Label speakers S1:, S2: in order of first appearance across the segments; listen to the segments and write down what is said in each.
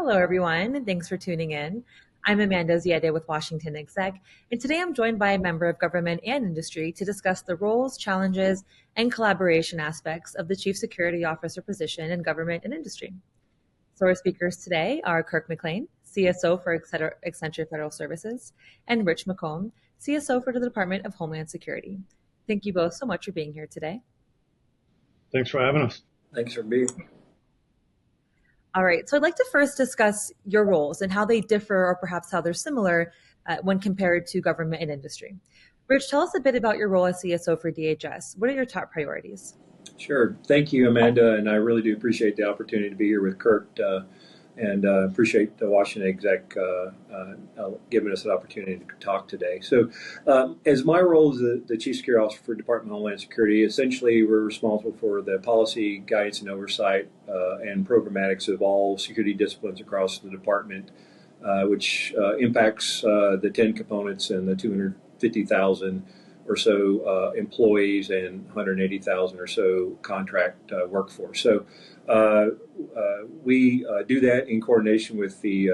S1: Hello, everyone, and thanks for tuning in. I'm Amanda Ziadeh with WashingtonExec, and today I'm joined by a member of government and industry to discuss the roles, challenges, and collaboration aspects of the Chief Security Officer position in government and industry. So our speakers today are Kirk McClain, CSO for Accenture Federal Services, and Rich McComb, CSO for the Department of Homeland Security. Thank you both so much for being here today.
S2: Thanks for having us.
S3: Thanks for being here.
S1: All right, so I'd like to first discuss your roles and how they differ or perhaps how they're similar when compared to government and industry. Rich, tell us a bit about your role as CSO for DHS. What are your top priorities?
S3: Sure. Thank you, Amanda, and I really do appreciate the opportunity to be here with Kirk and appreciate the WashingtonExec giving us an opportunity to talk today. So as my role as the Chief Security Officer for Department of Homeland Security, essentially we're responsible for the policy, guidance, and oversight and programmatics of all security disciplines across the department, which impacts the 10 components and the 250,000 or so employees and 180,000 or so contract workforce. So we do that in coordination with the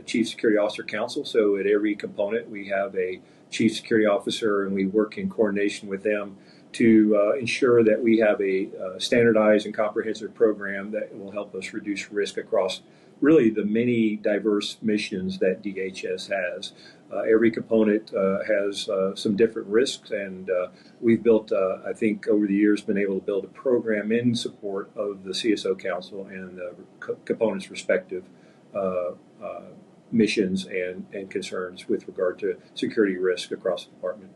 S3: Chief Security Officer Council. So at every component, we have a Chief Security Officer, and we work in coordination with them to ensure that we have a standardized and comprehensive program that will help us reduce risk across really the many diverse missions that DHS has. Every component has some different risks, and we've built, I think, over the years, been able to build a program in support of the CSO Council and the components' respective missions and concerns with regard to security risk across the department.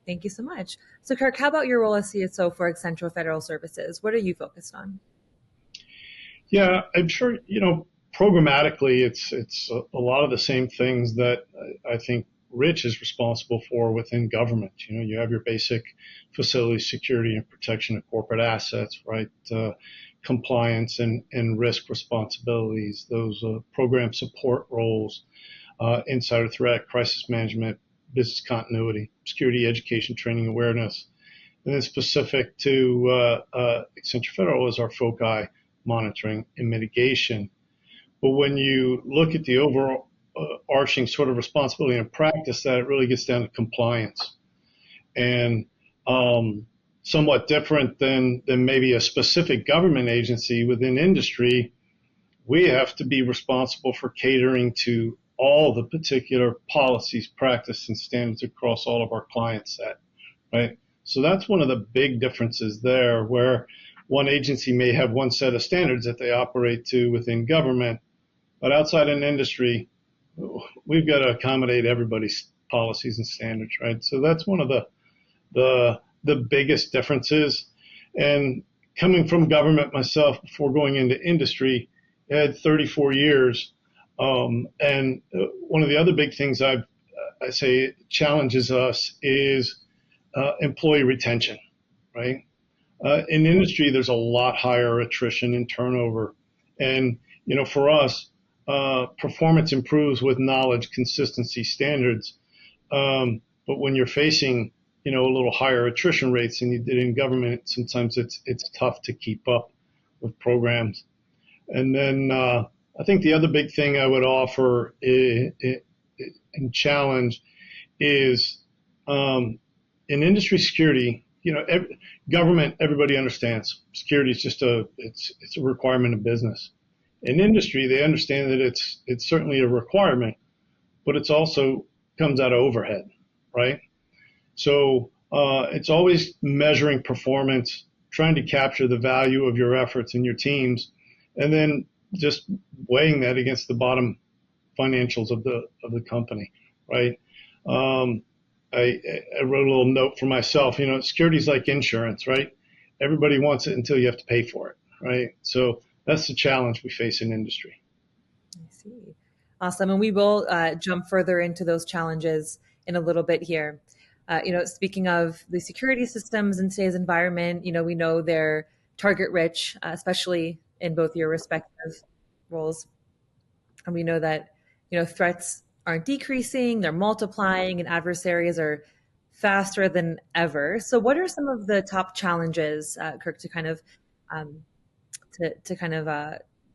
S1: Thank you so much. So, Kirk, how about your role as CSO for Accenture Federal Services? What are you focused on?
S2: Yeah, I'm sure, programmatically, it's a lot of the same things that I think Rich is responsible for within government. You have your basic facility security and protection of corporate assets, right? Compliance and risk responsibilities, those program support roles, insider threat, crisis management, business continuity, security, education, training, awareness. And then specific to Accenture Federal is our FOCI monitoring and mitigation. But when you look at the overall arching sort of responsibility and practice, that it really gets down to compliance. And somewhat different than maybe a specific government agency within industry, we have to be responsible for catering to all the particular policies, practice, and standards across all of our client set, right? So that's one of the big differences there, where one agency may have one set of standards that they operate to within government, but outside an industry, we've got to accommodate everybody's policies and standards, right? So that's one of the biggest differences. And coming from government myself before going into industry, I had 34 years. And one of the other big things I say challenges us is employee retention, right? In industry, there's a lot higher attrition and turnover. And, for us, performance improves with knowledge, consistency, standards. But when you're facing, a little higher attrition rates than you did in government, sometimes it's tough to keep up with programs. And then I think the other big thing I would offer and challenge is in industry security, government, everybody understands security is just it's a requirement of business. In industry, they understand that it's certainly a requirement, but it's also comes out of overhead, right? So it's always measuring performance, trying to capture the value of your efforts and your teams, and then just weighing that against the bottom financials of the company, right? I wrote a little note for myself. Security is like insurance, right? Everybody wants it until you have to pay for it, right? So that's the challenge we face in industry.
S1: I see. Awesome. And we will jump further into those challenges in a little bit here. Speaking of the security systems in today's environment, we know they're target rich, especially in both your respective roles. And we know that, threats aren't decreasing, they're multiplying, and adversaries are faster than ever. So what are some of the top challenges, Kirk, to kind of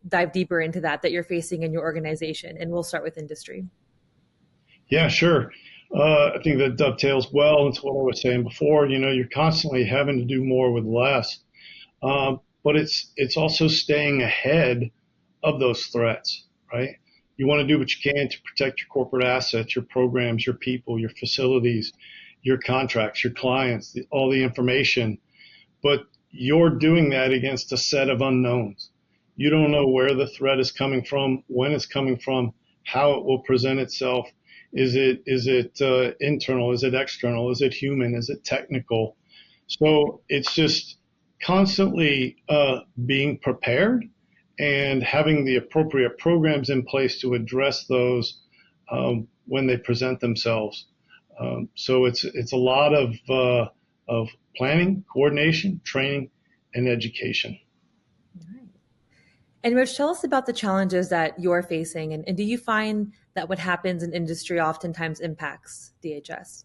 S1: dive deeper into that you're facing in your organization. And we'll start with industry.
S2: Yeah, sure. I think that dovetails well into what I was saying before. You're constantly having to do more with less, but it's also staying ahead of those threats, right? You want to do what you can to protect your corporate assets, your programs, your people, your facilities, your contracts, your clients, all the information, but you're doing that against a set of unknowns. You don't know where the threat is coming from, when it's coming from, how it will present itself. Is it internal? Is it external? Is it human? Is it technical? So it's just constantly being prepared and having the appropriate programs in place to address those when they present themselves. So it's a lot of planning, coordination, training, and education.
S1: And Rich, tell us about the challenges that you're facing, and do you find that what happens in industry oftentimes impacts DHS?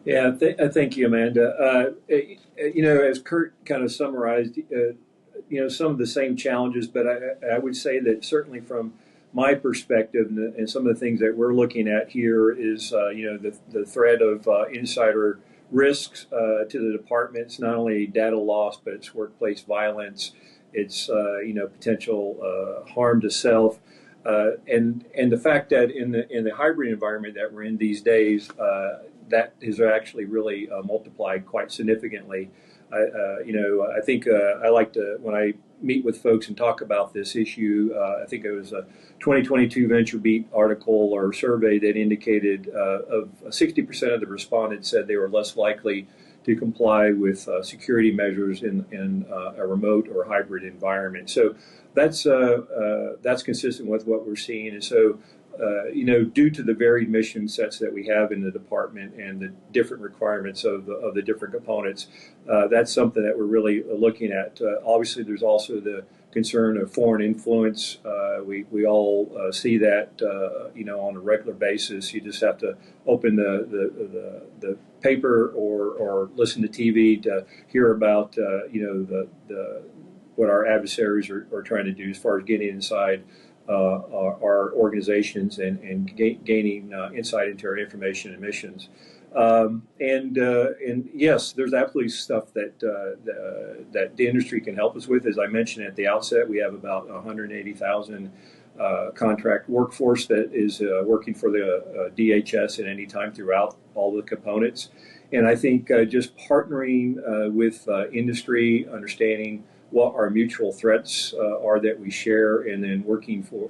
S3: Yeah, thank you, Amanda. As Kurt kind of summarized, some of the same challenges, but I would say that certainly from my perspective and some of the things that we're looking at here is, the threat of insider risks to the department. It's not only data loss, but it's workplace violence. It's potential harm to self, and the fact that in the hybrid environment that we're in these days, that is actually really multiplied quite significantly. I think I like to, when I meet with folks and talk about this issue, I think it was a 2022 VentureBeat article or survey that indicated of 60% of the respondents said they were less likely to comply with security measures in a remote or hybrid environment. So that's consistent with what we're seeing. And so, due to the varied mission sets that we have in the department and the different requirements of the different components, that's something that we're really looking at. Obviously, there's also the concern of foreign influence. We all see that, on a regular basis. You just have to open the paper or listen to TV to hear about, what our adversaries are trying to do as far as getting inside our organizations and gaining insight into our information and missions. And yes, there's absolutely stuff that the industry can help us with. As I mentioned at the outset, we have about 180,000 contract workforce that is working for the DHS at any time throughout all the components. And I think just partnering with industry, understanding what our mutual threats are that we share, and then working for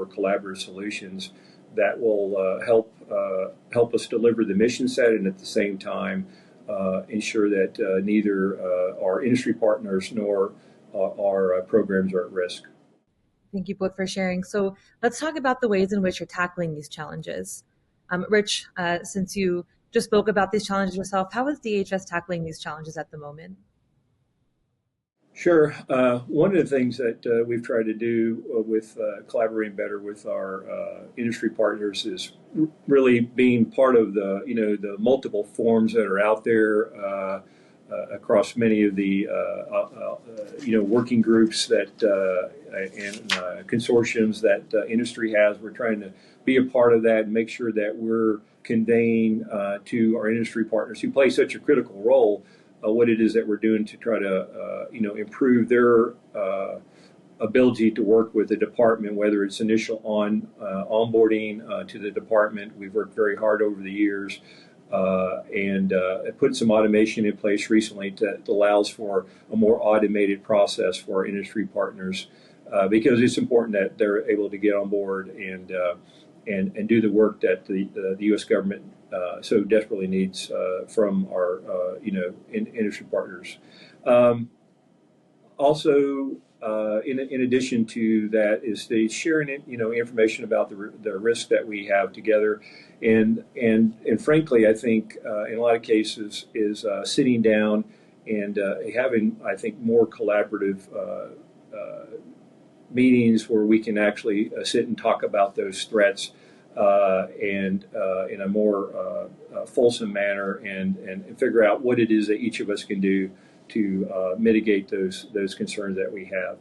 S3: collaborative solutions that will help us deliver the mission set, and at the same time ensure that neither our industry partners nor our programs are at risk.
S1: Thank you both for sharing. So let's talk about the ways in which you're tackling these challenges. Rich, since you just spoke about these challenges yourself, how is DHS tackling these challenges at the moment?
S3: Sure. One of the things that we've tried to do with collaborating better with our industry partners is really being part of the multiple forums that are out there across many of the working groups that and consortiums that industry has. We're trying to be a part of that and make sure that we're conveying to our industry partners who play such a critical role what it is that we're doing to try to, improve their ability to work with the department, whether it's initial onboarding to the department. We've worked very hard over the years and put some automation in place recently that allows for a more automated process for our industry partners because it's important that they're able to get on board and do the work that the U.S. government so desperately needs from our industry partners. Also, in addition to that, is the sharing information about the risk that we have together, and frankly, I think in a lot of cases is sitting down and having, I think, more collaborative meetings where we can actually sit and talk about those threats and in a more fulsome manner and figure out what it is that each of us can do to mitigate those concerns that we have.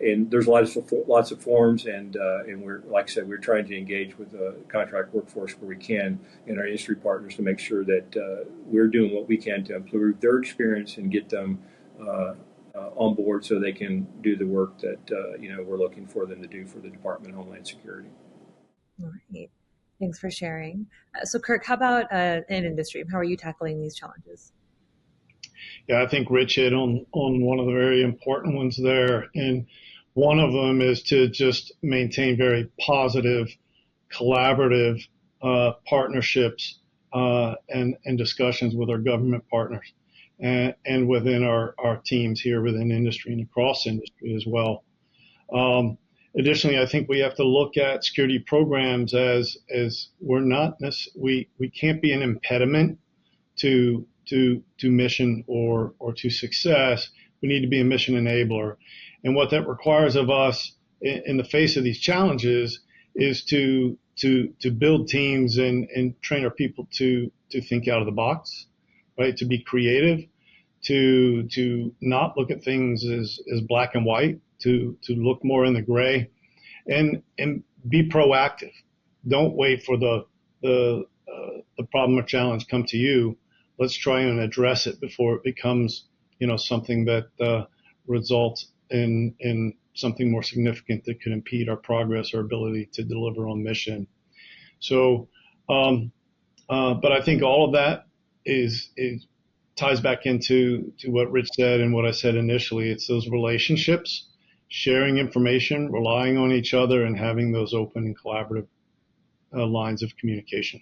S3: and there's lots of forms, and we're, like I said, we're trying to engage with the contract workforce where we can, and our industry partners, to make sure that we're doing what we can to improve their experience and get them on board so they can do the work that we're looking for them to do for the Department of Homeland Security.
S1: All right. Thanks for sharing. So Kirk, how about in industry? How are you tackling these challenges?
S2: Yeah, I think Rich hit on one of the very important ones there. And one of them is to just maintain very positive, collaborative partnerships and discussions with our government partners and within our teams here within industry and across industry as well. Additionally, I think we have to look at security programs as we can't be an impediment to mission or to success. We need to be a mission enabler. And what that requires of us in the face of these challenges is to build teams and train our people to think out of the box, right? To be creative, to not look at things as black and white, to look more in the gray, and be proactive. Don't wait for the problem or challenge come to you. Let's try and address it before it becomes, something that results in something more significant that could impede our progress or ability to deliver on mission. So, but I think all of that is ties back into what Rich said and what I said initially. It's those relationships, sharing information, relying on each other, and having those open and collaborative lines of communication.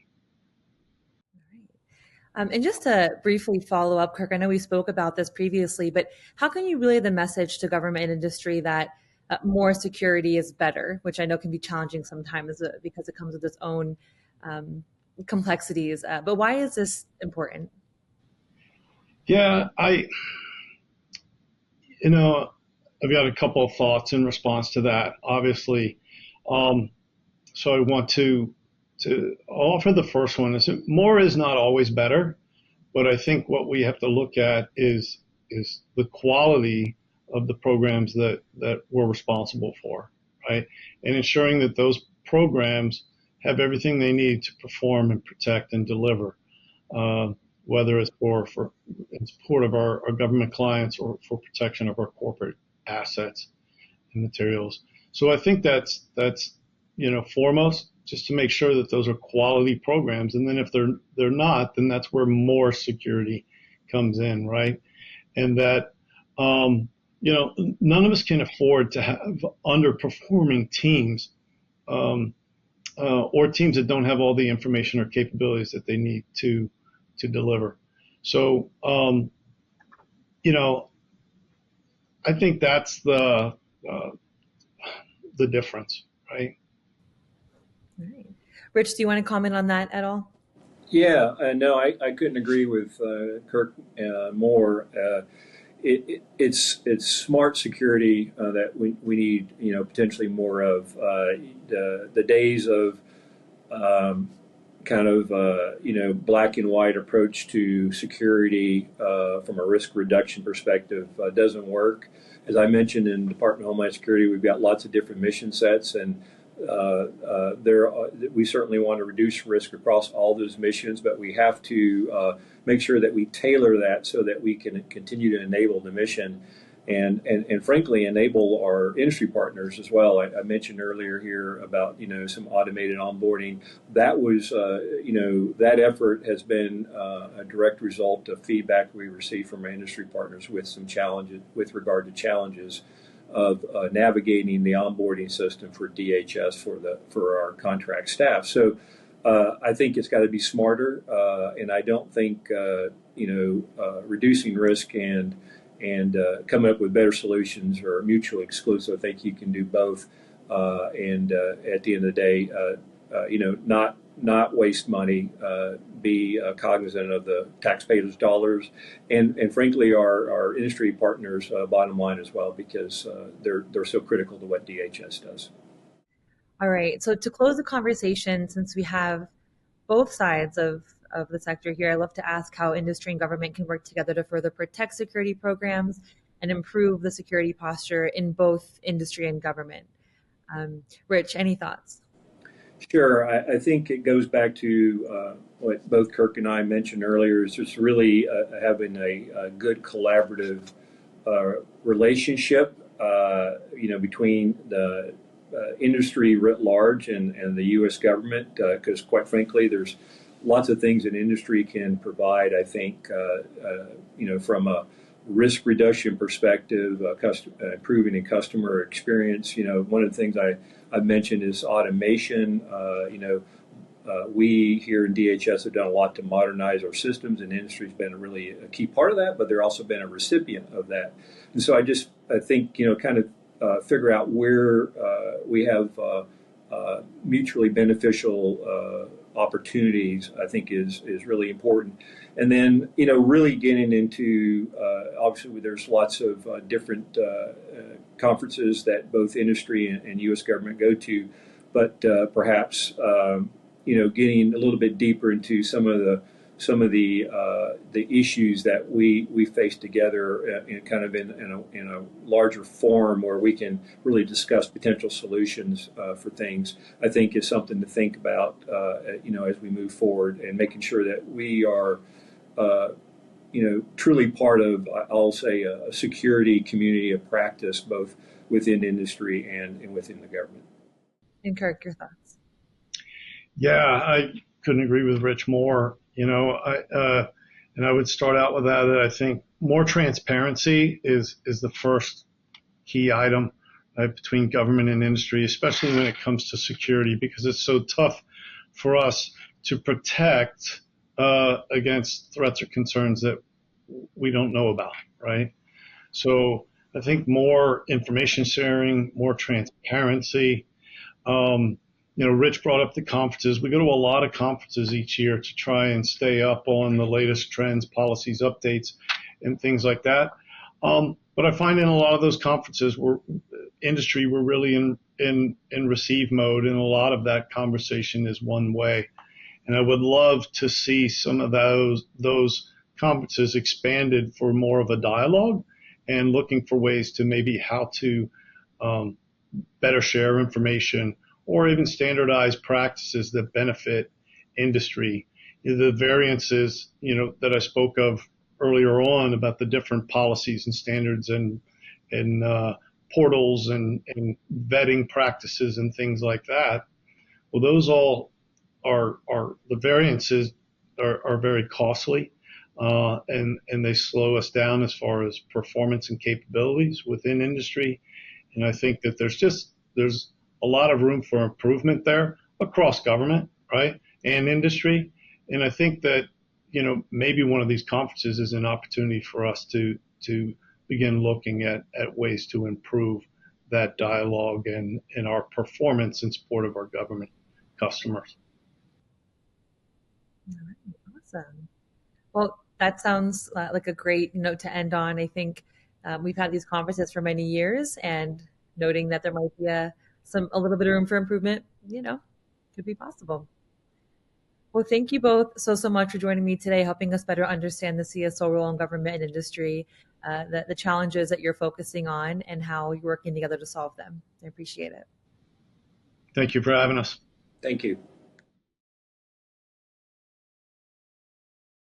S1: And just to briefly follow up, Kirk, I know we spoke about this previously, but how can you relay the message to government and industry that more security is better, which I know can be challenging sometimes because it comes with its own complexities. But why is this important?
S2: Yeah, I've got a couple of thoughts in response to that, obviously. So I want to offer the first one is more is not always better, but I think what we have to look at is the quality of the programs that we're responsible for, right? And ensuring that those programs have everything they need to perform and protect and deliver, whether it's for in support of our government clients or for protection of our corporate assets and materials. So I think that's foremost, just to make sure that those are quality programs. And then if they're not, then that's where more security comes in, right? And that, none of us can afford to have underperforming teams or teams that don't have all the information or capabilities that they need to deliver. So, I think that's the difference, right?
S1: Right. Rich, do you want to comment on that at all?
S3: Yeah, no, I couldn't agree with Kirk more. It's smart security that we need, potentially more of. The days of black and white approach to security from a risk reduction perspective doesn't work. As I mentioned, in Department of Homeland Security, we've got lots of different mission sets, and we certainly want to reduce risk across all those missions, but we have to make sure that we tailor that so that we can continue to enable the mission and frankly enable our industry partners as well. I mentioned earlier here about some automated onboarding. That was that effort has been a direct result of feedback we received from our industry partners with some challenges with regard to challenges of navigating the onboarding system for DHS for our contract staff. So I think it's got to be smarter, and I don't think reducing risk and coming up with better solutions are mutually exclusive. I think you can do both, and at the end of the day, not waste money, be cognizant of the taxpayers' dollars, and frankly our industry partners' bottom line as well, because they're so critical to what DHS does.
S1: All right. So to close the conversation, since we have both sides of the sector here, I'd love to ask how industry and government can work together to further protect security programs and improve the security posture in both industry and government. Rich, any thoughts?
S3: Sure. I think it goes back to what both Kirk and I mentioned earlier, is just really having a good collaborative relationship, between the industry writ large and the U.S. government, because quite frankly, there's lots of things that industry can provide, I think, from a risk reduction perspective, improving in customer experience. One of the things I've mentioned is automation. We here in DHS have done a lot to modernize our systems, and industry's been really a key part of that, but they're also been a recipient of that. And so I think, kind of figure out where we have mutually beneficial opportunities, I think is really important. And then, really getting into, obviously there's lots of different conferences that both industry and U.S. government go to, but perhaps, getting a little bit deeper into some of the issues that we face together in a larger forum where we can really discuss potential solutions for things, I think is something to think about, as we move forward, and making sure that we are, truly part of, I'll say, a security community of practice, both within industry and within the government.
S1: And Kirk, your thoughts?
S2: Yeah, I couldn't agree with Rich more. And I would start out with that I think more transparency is the first key item between government and industry, especially when it comes to security, because it's so tough for us to protect against threats or concerns that we don't know about, right? So I think more information sharing, more transparency. Rich brought up the conferences. We go to a lot of conferences each year to try and stay up on the latest trends, policies, updates, and things like that. But I find in a lot of those conferences, we're really in receive mode, and a lot of that conversation is one way. And I would love to see some of those conferences expanded for more of a dialogue, and looking for ways to maybe how to better share information, or even standardized practices that benefit industry. The variances, that I spoke of earlier on about the different policies and standards and portals and vetting practices and things like that. Well, those all are the variances are very costly, and they slow us down as far as performance and capabilities within industry. And I think that there's a lot of room for improvement there across government, right, and industry. And I think that, maybe one of these conferences is an opportunity for us to begin looking at ways to improve that dialogue and our performance in support of our government customers.
S1: Awesome. Well, that sounds like a great note to end on. I think we've had these conferences for many years, and noting that there might be a little bit of room for improvement, could be possible. Well, thank you both so much for joining me today, helping us better understand the CSO role in government and industry, the challenges that you're focusing on, and how you're working together to solve them. I appreciate it.
S2: Thank you for having us.
S3: Thank you.